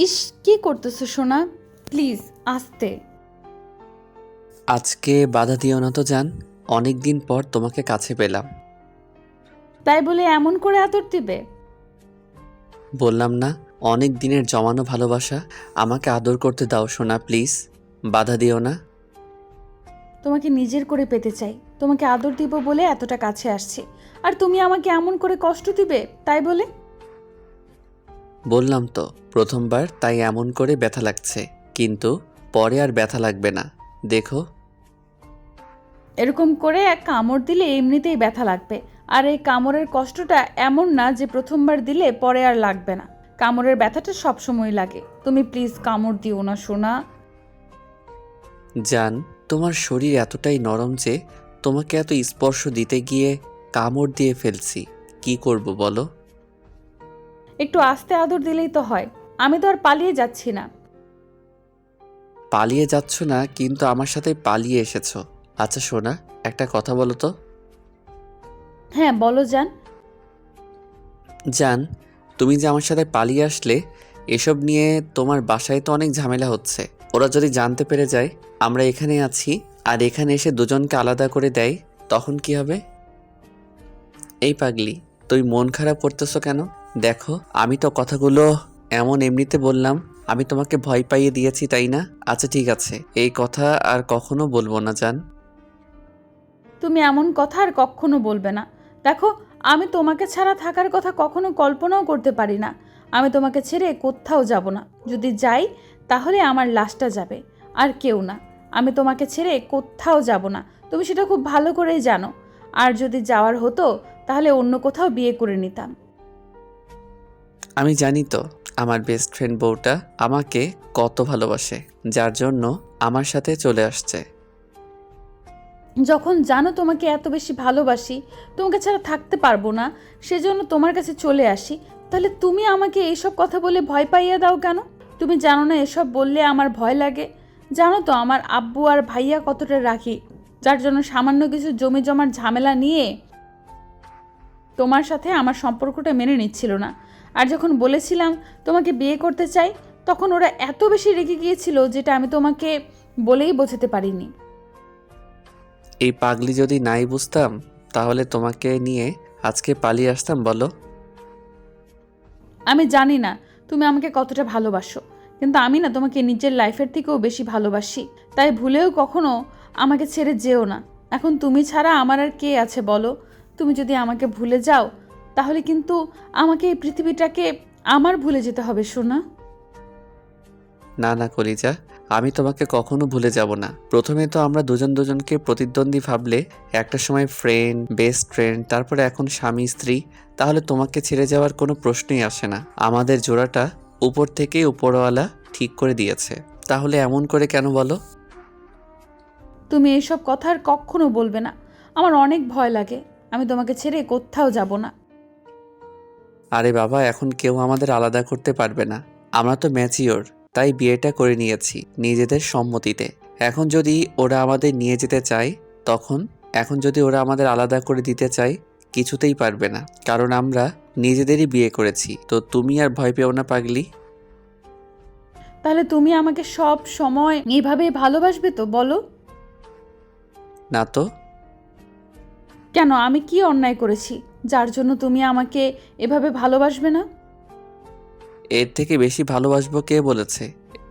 ইস, কি করতেছো সোনা? প্লিজ আস্তে। আজকে বাধা দিও না তো জান। অনেক দিন পর তোমাকে কাছে পেলাম। তাই বলে এমন করে আদর দিবে? বললাম না, অনেক দিনের জমানো ভালোবাসা। আমাকে আদর করতে দাও সোনা, প্লিজ। বাধা দিও না। তোমাকে নিজের করে পেতে চাই, তোমাকে আদর দিব বলে এতটা কাছে আসছি, আর তুমি আমাকে এমন করে কষ্ট দিবে তাই বলে? বললাম তো, প্রথমবার তাই এমন করে ব্যথা লাগছে, কিন্তু পরে আর ব্যথা লাগবে না। দেখো। এরকম করে এক কামড় দিলে এমনিতেই ব্যথা লাগবে। আর এই কামড়ের কষ্টটা এমন না যে প্রথমবার দিলে পরে আর লাগবে না। কামড়ের ব্যথাটা সবসময় লাগে। তুমি প্লিজ কামড় দিও না সোনা। জান, তোমার শরীর এতটাই নরম যে তোমাকে এত স্পর্শ দিতে গিয়ে কামড় দিয়ে ফেলছি। কি করব বলো? একটু আস্তে আদর দিলেই তো হয়। আমি তো আর পালিয়ে যাচ্ছি না। পালিয়ে যাচ্ছ না, কিন্তু আমার সাথে পালিয়ে এসেছো। আচ্ছা সোনা, একটা কথা বলো তো। হ্যাঁ বলো জান। জান, তুমি যে আমার সাথে পালিয়ে আসলে, এসব নিয়ে তোমার বাসায় তো অনেক ঝামেলা হচ্ছে। ওরা যদি জানতে পেরে যায় আমরা এখানে আছি আর এখানে এসে দুজনকে আলাদা করে দেয়, তখন কি হবে? এই পাগলি, তুই মন খারাপ করতেছো কেন? দেখো, আমি তো কথাগুলো এমন এমনিতে বললাম। আমি তোমাকে ভয় পাইয়ে দিয়েছি, তাই না? আচ্ছা ঠিক আছে, এই কথা আর কখনো বলবো না জান। তুমি এমন কথা আর কখনো বলবে না। দেখো, আমি তোমাকে ছাড়া থাকার কথা কখনো কল্পনাও করতে পারি না। আমি তোমাকে ছেড়ে কোথাও যাব না। যদি যাই তাহলে আমার লাশটা যাবে, আর কেউ না। আমি তোমাকে ছেড়ে কোথাও যাব না, তুমি সেটা খুব ভালো করেই জানো। আর যদি যাওয়ার হতো তাহলে অন্য কোথাও বিয়ে করে নিতাম। আমি জানি তো, আমার বেস্ট ফ্রেন্ড বউটা আমাকে কত ভালোবাসে, যার জন্য আমার সাথে চলে আসছে। যখন জানো তোমাকে এত বেশি ভালোবাসি, তোমাকে ছাড়া থাকতে পারবো না, সেজন্য তোমার কাছে চলে আসি, তাহলে তুমি আমাকে এইসব কথা বলে ভয় পাইয়ে দাও কেন? তুমি জানো না এসব বললে আমার ভয় লাগে? জানো তো আমার আব্বু আর ভাইয়া কতটা রাখি, যার জন্য সামান্য কিছু জমি জমার ঝামেলা নিয়ে তোমার সাথে আমার সম্পর্কটা মেনে নিচ্ছিল না। আর যখন বলেছিলাম তোমাকে বিয়ে করতে চাই, তখন ওরা এত বেশি রেগে গিয়েছিল যেটা আমি তোমাকে বলেই বোঝাতে পারিনি। এই পাগলি যদি নাই বুঝতাম, তাহলে তোমাকে নিয়ে আজকে পালিয়ে আসতাম বলো? আমি জানি না তুমি আমাকে কতটা ভালোবাসো, কিন্তু আমি না তোমাকে নিজের লাইফের থেকেও বেশি ভালোবাসি। তাই ভুলেও কখনো আমাকে ছেড়ে যেও না। এখন তুমি ছাড়া আমার আর কে আছে বলো? তুমি যদি আমাকে ভুলে যাও তাহলে কিন্তু আমাকে এই পৃথিবীটাকে আমার ভুলে যেতে হবে সোনা। না না কলিজা, আমি তোমাকে কখনো ভুলে যাব না। প্রথমে তো আমরা দুজন দুজনকে প্রতিদ্বন্দ্বী ভাবলে, একটা সময় ফ্রেন্ড, বেস্ট ফ্রেন্ড, তারপরে এখন স্বামী স্ত্রী। তাহলে তোমাকে ছেড়ে যাওয়ার কোনো প্রশ্নই আসে না। আমাদের জোড়াটা উপর থেকেই উপরওয়ালা ঠিক করে দিয়েছে। তাহলে এমন করে কেন বলো? তুমি এইসব কথা আর কখনো বলবে না। আমার অনেক ভয় লাগে। আমি তোমাকে ছেড়ে কোথাও যাব না। আরে বাবা, এখন কেউ আমাদের আলাদা করতে পারবে না। আমরা তো ম্যাচিওর, তাই বিয়েটা করে নিয়েছি নিজেদের সম্মতিতে। এখন যদি ওরা আমাদের নিয়ে যেতে চায়, তখন এখন যদি ওরা আমাদের আলাদা করে দিতে চায়, কিছুতেই পারবে না, কারণ আমরা নিজেদেরই বিয়ে করেছি। তো তুমি আর ভয় পেও না পাগলি। তাহলে তুমি আমাকে সব সময় এইভাবেই ভালোবাসবে তো বলো? না তো। কেন, আমি কি অন্যায় করেছি যার জন্য তুমি আমাকে এভাবে ভালোবাসবে না? এর থেকে বেশি ভালোবাসবো কে বলেছে?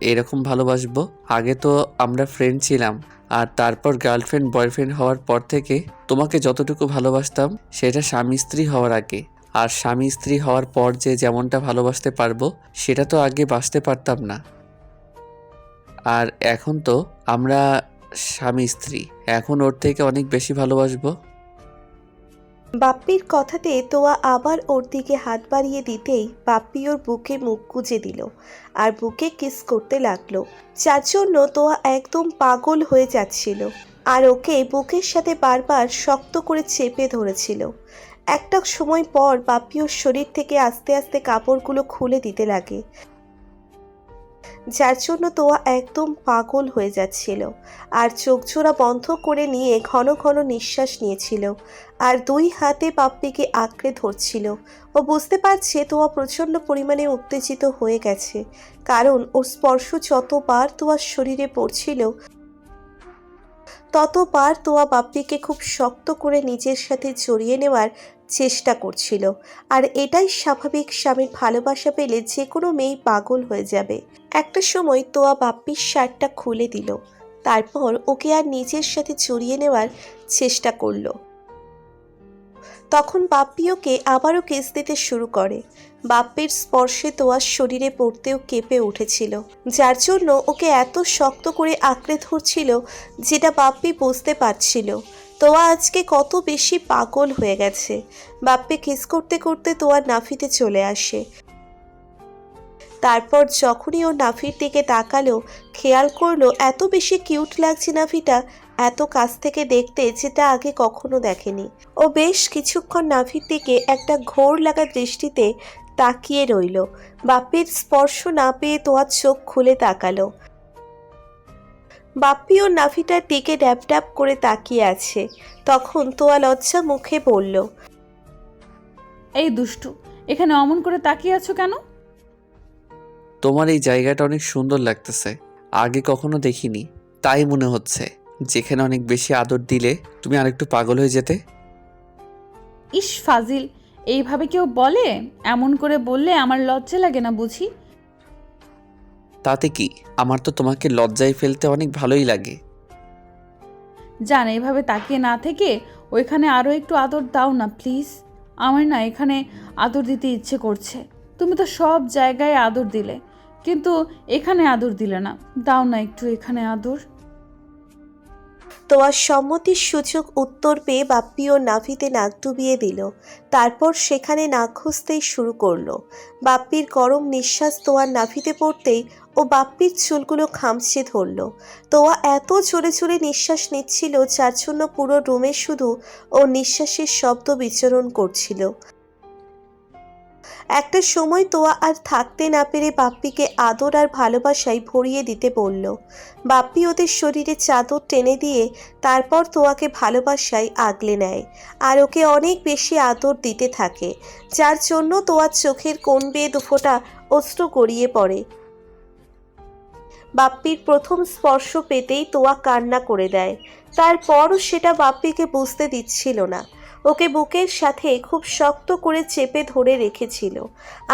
এরকম ভালোবাসবো? আগে তো আমরা ফ্রেন্ড ছিলাম, আর তারপর গার্লফ্রেন্ড বয়ফ্রেন্ড হওয়ার পর থেকে তোমাকে যতটুকু ভালোবাসতাম সেটা স্বামী স্ত্রী হওয়ার আগে। আর স্বামী স্ত্রী হওয়ার পর যে যেমনটা ভালোবাসতে পারবো, সেটা তো আগে বাসতে পারতাম না। আর এখন তো আমরা স্বামী স্ত্রী, এখন ওর থেকে অনেক বেশি ভালোবাসবো। বাপ্পির কথাতে তোয়া আবার ওর দিকে হাত বাড়িয়ে দিতেই বাপ্পি ওর বুকে মুখ গুজে দিল আর বুকে কিস করতে লাগলো, যার জন্য তোয়া একদম পাগল হয়ে যাচ্ছিল আর ওকে বুকের সাথে বারবার শক্ত করে চেপে ধরেছিল। একটা সময় পর বাপ্পি ওর শরীর থেকে আস্তে আস্তে কাপড়গুলো খুলে দিতে লাগে, যার জন্য তোয়া একদম পাগল হয়ে যাচ্ছিল আর চোখ জোড়া বন্ধ করে নিয়ে ঘন ঘন নিঃশ্বাস নিয়েছিল আর দুই হাতে বাপ্পিকে আঁকড়ে ধরছিল। ও বুঝতে পারছে তোয়া প্রচণ্ড পরিমাণে উত্তেজিত হয়ে গেছে, কারণ ওর স্পর্শ যতবার তোয়ার শরীরে পড়ছিল ততবার তোয়া বাপ্পিকে খুব শক্ত করে নিজের সাথে জড়িয়ে নেওয়ার চেষ্টা করছিল। আর এটাই স্বাভাবিক, স্বামীর ভালোবাসা পেলে যে কোনো মেয়েই পাগল হয়ে যাবে। একটা সময় তোয়া বাপ্পির শার্টটা খুলে দিল, তারপর ওকে আর নিজের সাথে জড়িয়ে নেওয়ার চেষ্টা করলো। তখন বাপ্পি ওকে আবারও কিস দিতে শুরু করে। বাপ্পির স্পর্শে তোয়ার শরীরে পড়তেও কেঁপে উঠেছিল, যার জন্য ওকে এত শক্ত করে আঁকড়ে ধরছিল যেটা বাপ্পি বুঝতে পারছিল তোয়া আজকে কত বেশি পাগল হয়ে গেছে। বাপ্পি কিস করতে করতে তোয়ার নাভিতে চলে আসে। তারপর যখনই ও নাভির দিকে তাকালো, খেয়াল করলো এত বেশি কিউট লাগছে নাভিটা, এত কাছ থেকে দেখতে, যেটা আগে কখনো দেখেনি। ও বেশ কিছুক্ষণ নাভির দিকে একটা ঘোর লাগা দৃষ্টিতে তাকিয়ে রইল। বাপ্পির স্পর্শ না পেয়ে তোয়ার চোখ খুলে তাকালো। বাপ্পি ওর নাভিটার দিকে ড্যাব ড্যাব করে তাকিয়ে আছে। তখন তোয়া লজ্জা মুখে বলল, এই দুষ্টু, এখানে অমন করে তাকিয়ে আছো কেন? তোমার এই জায়গাটা অনেক সুন্দর লাগতেছে, আগে কখনো দেখিনি, তাই মনে হচ্ছে যেখানে অনেক বেশি আদর দিলে তুমি আরেকটু পাগল হয়ে যেতে। ইস ফাজিল, এইভাবে কেউ বলে? এমন করে বললে আমার লজ্জা লাগে না বুঝি? তাতে কি, আমার তো তোমাকে লজ্জায় ফেলতে অনেক ভালোই লাগে। জান, এইভাবে তাকিয়ে না থেকে ওইখানে আরও একটু আদর দাও না প্লিজ। আমার না এখানে আদর দিতে ইচ্ছে করছে। তুমি তো সব জায়গায় আদর দিলে, কিন্তু এখানে আদর দিলে না। দাও না একটু এখানে আদর। তোয়ার সম্মতির সূচক উত্তর পেয়ে বাপ্পি ওর নাভিতে নাক ডুবিয়ে দিল। তারপর সেখানে নাক ঘষতেই শুরু করলো। বাপ্পির গরম নিঃশ্বাস তোয়ার নাভিতে পড়তেই ও বাপ্পির চুলগুলো খামচে ধরল। তোয়া এত জোরে জোরে নিঃশ্বাস নিচ্ছিল যার জন্য পুরো রুমে শুধু ও নিঃশ্বাসের শব্দ বিচরণ করছিল। একটা সময় তোয়া আর থাকতে না পেরে বাপ্পিকে আদর আর ভালোবাসায় ভরিয়ে দিতে বলল। বাপ্পি ওদের শরীরে চাদর টেনে দিয়ে তারপর তোয়াকে ভালোবাসায় আগলে নেয় আর ওকে অনেক বেশি আদর দিতে থাকে, যার জন্য তোয়ার চোখের কোণ বেয়ে দুফোঁটা অশ্রু গড়িয়ে পড়ে। বাপ্পির প্রথম স্পর্শ পেতেই তোয়া কান্না করে দেয়। তারপরও সেটা বাপ্পিকে বুঝতে দিচ্ছিল না। ওকে বুকের সাথে খুব শক্ত করে চেপে ধরে রেখেছিল।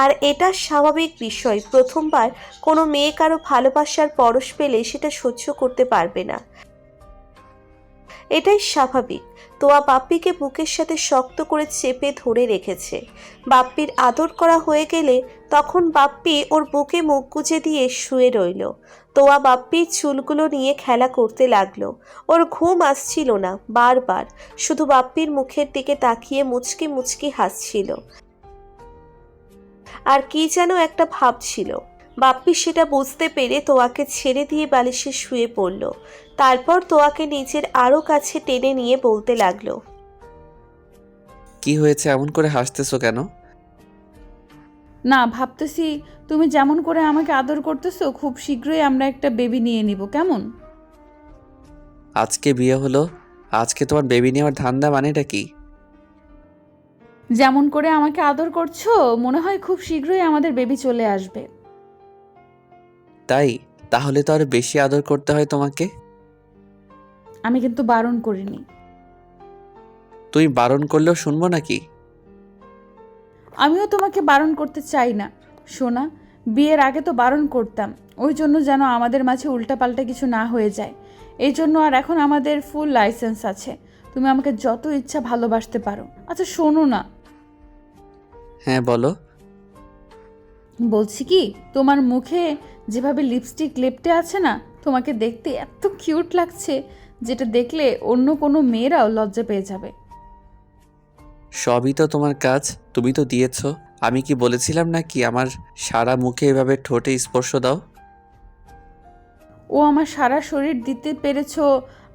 আর এটা স্বাভাবিক বিষয়, প্রথমবার কোনো মেয়ে কারো ভালোবাসার পরশ পেলে সেটা সহ্য করতে পারবে না, এটাই স্বাভাবিক। তোয়া বাপ্পিকে বুকের সাথে শক্ত করে চেপে ধরে রেখেছে। বাপ্পির আদর করা হয়ে গেলে তখন বাপ্পি ওর বুকে মুখ গুজে দিয়ে শুয়ে রইল। তোয়া বাপ্পির চুলগুলো নিয়ে খেলা করতে লাগলো। ওর ঘুম আসছিল না, বারবার শুধু বাপ্পির মুখের দিকে তাকিয়ে মুচকি মুচকি হাসছিল আর কি যেন একটা ভাবছিল। বাপ্পি সেটা বুঝতে পেরে তোয়াকে ছেড়ে দিয়ে বালিশে শুয়ে পড়ল। তারপর তোয়াকে নিজের আরও কাছে টেনে নিয়ে বলতে লাগলো, কি হয়েছে, এমন করে হাসতেছো কেন? না, ভাবতেছি তুমি যেমন করে আমাকে আদর করতেছো, খুব শীঘ্রই আমরা একটা বেবি নিয়ে নিব, কেমন? আজকে বিয়ে হলো, আজকে তোমার বেবি নেওয়ার ধান্দা, মানেটা কি? যেমন করে আমাকে আদর করছো, মনে হয় খুব শীঘ্রই আমাদের বেবি চলে আসবে। তাই? তাহলে তো আরো বেশি আদর করতে হয় তোমাকে। আমি কিন্তু বারণ করিনি। তুই বারণ করলেও শুনবো নাকি? আমিও তোমাকে বারণ করতে চাই না সোনা। বিয়ের আগে তো বারণ করতাম, ওই জন্য যেন আমাদের মাঝে উল্টাপাল্টা কিছু না হয়ে যায়। এই জন্য আর এখন আমাদের ফুল লাইসেন্স আছে, তুমি আমাকে যত ইচ্ছা ভালোবাসতে পারো। আচ্ছা শোনো না, হ্যাঁ বলো। বলছি কি, তোমার মুখে যেভাবে লিপস্টিক লেপটে আছে না, তোমাকে দেখতে এত কিউট লাগছে, যেটা দেখলে অন্য কোনো মেয়েরাও লজ্জা পেয়ে যাবে। সবই তো তোমার কাজ, তুমি তো দিয়েছো। আমি কি বলেছিলাম নাকি আমার সারা মুখে এভাবে ঠোঁটে স্পর্শ দাও? ও আমার সারা শরীর দিতে পেরেছো,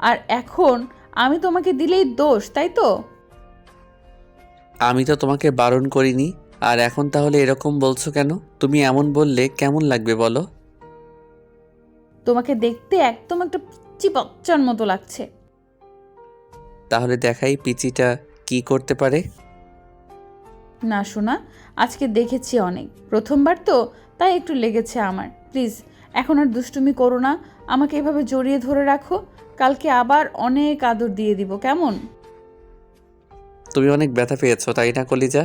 আর এখন আমি তোমাকে দিলেই দোষ, তাই তো? আমি তো তোমাকে বারণ করিনি, আর এখন তাহলে এরকম বলছো কেন? তুমি এমন বললে কেমন লাগবে বলো? তোমাকে দেখতে একদম একটা পিচ্চি বাচ্চার মতো লাগছে। তাহলে দেখাই পিচিটা কি করতে পারে। না শোনা, আজকে দেখেছি অনেক, প্রথমবার তো তাই একটু লেগেছে আমার। প্লিজ এখন আর দুষ্টুমি করো না, আমাকে এভাবে জড়িয়ে ধরে রাখো। কালকে আবার অনেক আদর দিয়ে দিব, কেমন? তুমি অনেক ব্যথা পেয়েছো তাই না কলিজা?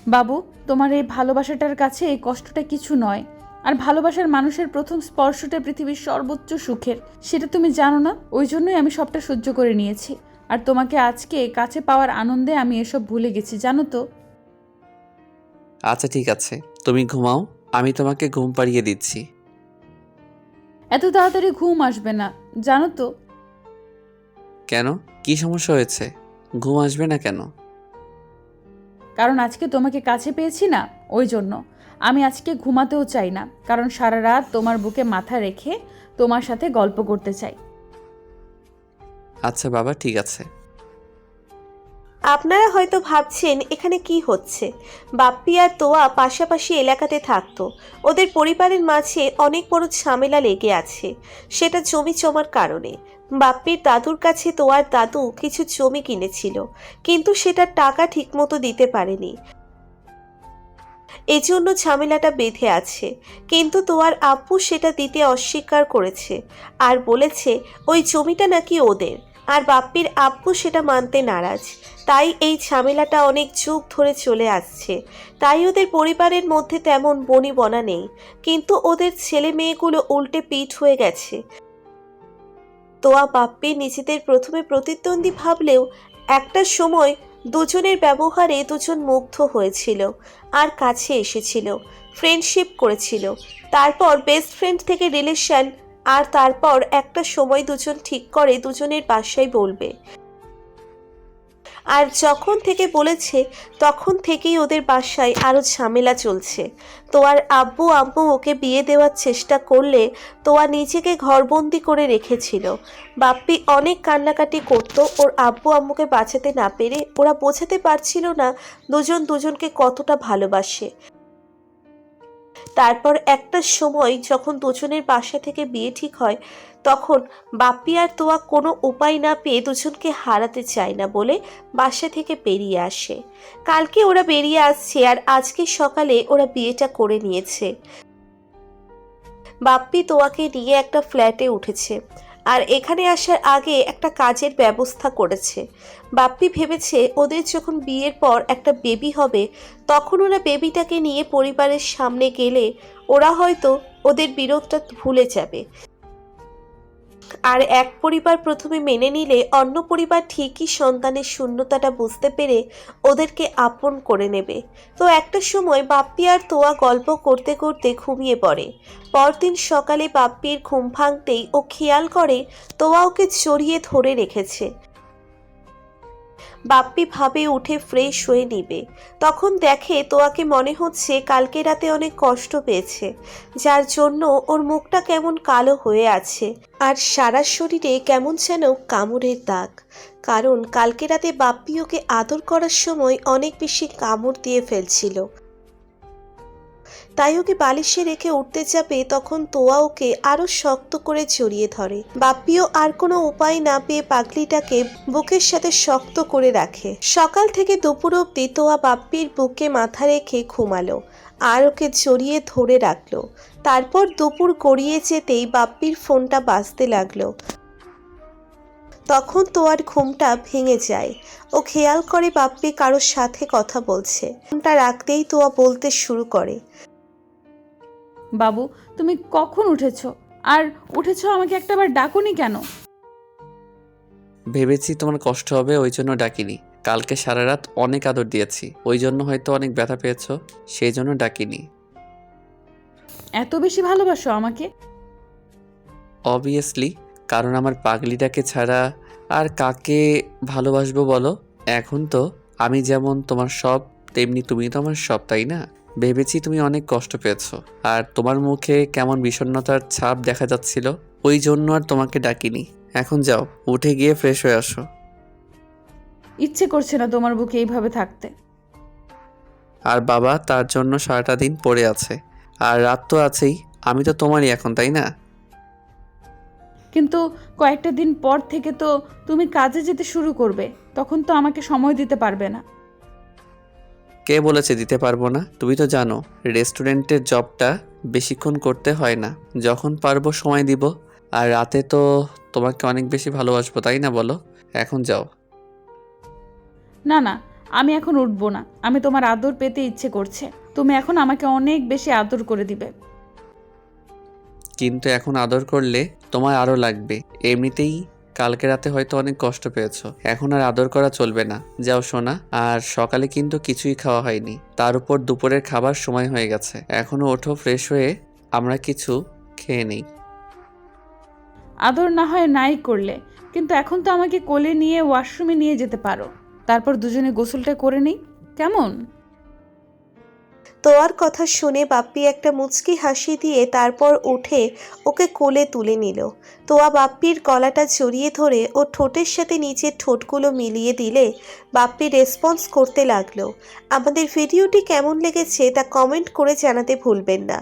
বাবু, তোমার এই ভালোবাসাটার কাছে এই কষ্টটা কিছু নয়। আর ভালোবাসার মানুষের প্রথম স্পর্শটা পৃথিবীর সর্বোচ্চ সুখের, সেটা তুমি জানো না? ওই জন্যই আমি সবটা সহ্য করে নিয়েছি। আর তোমাকে আজকে কাছে পাওয়ার আনন্দে আমি এসব ভুলে গেছি, জানো তো। আচ্ছা ঠিক আছে, তুমি ঘুমাও, আমি তোমাকে ঘুম পাড়িয়ে দিচ্ছি। এত তাড়াতাড়ি ঘুম আসবে না, জানো তো। কেন, কি সমস্যা হয়েছে? ঘুম আসবে না কেন? কারণ আজকে তোমাকে কাছে পেয়েছি না, ওই জন্য। আমি আজকে ঘুমাতেও চাই না, কারণ সারা রাত তোমার বুকে মাথা রেখে তোমার সাথে গল্প করতে চাই। আচ্ছা বাবা, ঠিক আছে। আপনারা হয়তো ভাবছেন এখানে কি হচ্ছে। বাপ্পি আর তোয়া পাশাপাশি এলাকাতে থাকতো। ওদের পরিবারের মাঝে অনেক বড় ঝামেলা লেগে আছে, সেটা জমি জমার কারণে। বাপ্পির দাদুর কাছে তোয়ার দাদু কিছু জমি কিনেছিল, কিন্তু সেটার টাকা ঠিকমতো দিতে পারেনি, এজন্য ঝামেলাটা বেঁধে আছে। কিন্তু তোয়ার আব্বু সেটা দিতে অস্বীকার করেছে আর বলেছে ওই জমিটা নাকি ওদের, আর বাপ্পির আব্বু সেটা মানতে নারাজ। তাই এই ঝামেলাটা অনেক যুগ ধরে চলে আসছে। তাই ওদের পরিবারের মধ্যে তেমন বনিবনা নেই, কিন্তু ওদের ছেলে মেয়েগুলো উল্টে পিঠ হয়ে গেছে। তোয়া বাপ্পি নিজেদের প্রথমে প্রতিদ্বন্দ্বী ভাবলেও একটা সময় দুজনের ব্যবহারে দুজন মুগ্ধ হয়েছিল আর কাছে এসেছিল, ফ্রেন্ডশিপ করেছিল। তারপর বেস্ট ফ্রেন্ড থেকে রিলেশন, আর তারপর একটা সময় দুজন ঠিক করে দুজনের বাসায় বলবে। আর যখন থেকে বলেছে তখন থেকেই ওদের বাসায় আরও ঝামেলা চলছে। তোয়ার আব্বু আম্মু ওকে বিয়ে দেওয়ার চেষ্টা করলে তোয়া নিজেকে ঘরবন্দি করে রেখেছিল। বাপ্পি অনেক কান্নাকাটি করতো ওর আব্বু আম্মুকে বাঁচাতে না পেরে। ওরা বোঝাতে পারছিল না দুজন দুজনকে কতটা ভালোবাসে। তারপর একটা সময় যখন দুজনের বাসা থেকে বিয়ে ঠিক হয়, তখন বাপ্পি আর তোয়া কোনো উপায় না পেয়ে দুজনকে হারাতে চায় না বলে বাসা থেকে বেরিয়ে আসে। কালকে ওরা বেরিয়ে আসছে আর আজকে সকালে ওরা বিয়েটা করে নিয়েছে। বাপ্পি তোয়াকে নিয়ে একটা ফ্ল্যাটে উঠেছে আর এখানে আসার আগে একটা কাজের ব্যবস্থা করেছে। বাপ্পি ভেবেছে ওদের যখন বিয়ের পর একটা বেবি হবে, তখন ওরা বেবিটাকে নিয়ে পরিবারের সামনে গেলে ওরা হয়তো ওদের বিরোধটা ভুলে যাবে। আর এক পরিবার প্রথমে মেনে নিলে অন্য পরিবার ঠিকই সন্তানের শূন্যতাটা বুঝতে পেরে ওদেরকে আপন করে নেবে। তো একটা সময় বাপ্পি আর তোয়া গল্প করতে করতে ঘুমিয়ে পড়ে। পরদিন সকালে বাপ্পির ঘুম ভাঙতেই ও খেয়াল করে তোয়া ওকে জড়িয়ে ধরে রেখেছে। বাপ্পি ভাবে উঠে ফ্রেশ হয়ে নিবে, তখন দেখে তোয়াকে মনে হচ্ছে কালকে রাতে অনেক কষ্ট পেয়েছে, যার জন্য ওর মুখটা কেমন কালো হয়ে আছে আর সারা শরীরে কেমন যেন কামড়ের দাগ। কারণ কালকে রাতে বাপ্পি ওকে আদর করার সময় অনেক বেশি কামড় দিয়ে ফেলছিল। তাই ওকে বালিশে রেখে উঠতে যাবে, তখন তোয়া ওকে আরো শক্ত করে জড়িয়ে ধরে। বাপ্পিও আর কোনো উপায় না পেয়ে পাগলিটাকে বুকের সাথে শক্ত করে রাখে। সকাল থেকে দুপুর অবধি তোয়া বাপ্পির বুকে মাথা রেখে ঘুমালো আর ওকে জড়িয়ে ধরে রাখলো। তারপর দুপুর গড়িয়ে যেতেই বাপ্পির ফোনটা বাজতে লাগলো। তখন তোয়ার ঘুমটা ভেঙে যায়। ও খেয়াল করে বাপ্পি কারোর সাথে কথা বলছে। ফোনটা রাখতেই তোয়া বলতে শুরু করে, বাবু, তুমি কখন উঠেছো? আর উঠেছো আমাকে একটাবার ডাকোনি কেন? ভেবেছি তোমার কষ্ট হবে, ওই জন্য ডাকিনি। কালকে সারা রাত অনেক আদর দিয়েছি, ওই জন্য হয়তো অনেক ব্যথা পেয়েছো, সেই জন্য ডাকিনি। এত বেশি ভালোবাসো আমাকে? অবভিয়াসলি, কারণ আমার পাগলিটাকে ছাড়া আর কাকে ভালোবাসবো বলো? এখন তো আমি যেমন তোমার সব, তেমনি তুমি তো আমার সব, তাই না? ভেবেছি তুমি অনেক কষ্ট পেয়েছো আর তোমার মুখে কেমন বিষণ্ণতার ছাপ দেখা যাচ্ছিল, ওই জন্য আর তোমাকে ডাকিনি। এখন যাও, উঠে গিয়ে ফ্রেশ হয়ে আসো। ইচ্ছে করছে না তোমার বুকে এইভাবে থাকতে। আর বাবা তার জন্য সারাটা দিন পড়ে আছে, আর রাত তো আছেই, আমি তো তোমারই এখন, তাই না? কিন্তু কয়েকটা দিন পর থেকে তো তুমি কাজে যেতে শুরু করবে, তখন তো আমাকে সময় দিতে পারবে না। কে বলেছে দিতে পারবো না? তুমি তো জানো রেস্টুরেন্টের জবটা বেশিক্ষণ করতে হয় না, যখন পারবো সময় দিব। আর রাতে তো তোমাকে অনেক বেশি ভালোবাসবো, তাই না বলো? এখন যাও। না না, আমি এখন উঠবো না। আমি তোমার আদর পেতে ইচ্ছে করছে। তুমি এখন আমাকে অনেক বেশি আদর করে দিবে। কিন্তু এখন আদর করলে তোমার আরও লাগবে। এমনিতেই কালকে রাতে হয়তো অনেক কষ্ট পেয়েছো, এখন আর আদর করা চলবে না। যাও সোনা। আর সকালে কিন্তু কিছুই খাওয়া হয়নি, তার উপর দুপুরের খাবার সময় হয়ে গেছে। এখনো ওঠো, ফ্রেশ হয়ে আমরা কিছু খেয়ে নেই। আদর না হয় নাই করলে, কিন্তু এখন তো আমাকে কোলে নিয়ে ওয়াশরুমে নিয়ে যেতে পারো। তারপর দুজনে গোসলটা করে নিই, কেমন? তোয়ার কথা শুনে বাপ্পি একটা মুচকি হাসি দিয়ে তারপর উঠে ওকে কোলে তুলে নিল। তোয়া বাপ্পির গলাটা জড়িয়ে ধরে ও ঠোঁটের সাথে নিচের ঠোঁটগুলো মিলিয়ে দিলে বাপ্পি রেসপন্স করতে লাগলো। আমাদের ভিডিওটি কেমন লেগেছে তা কমেন্ট করে জানাতে ভুলবেন না।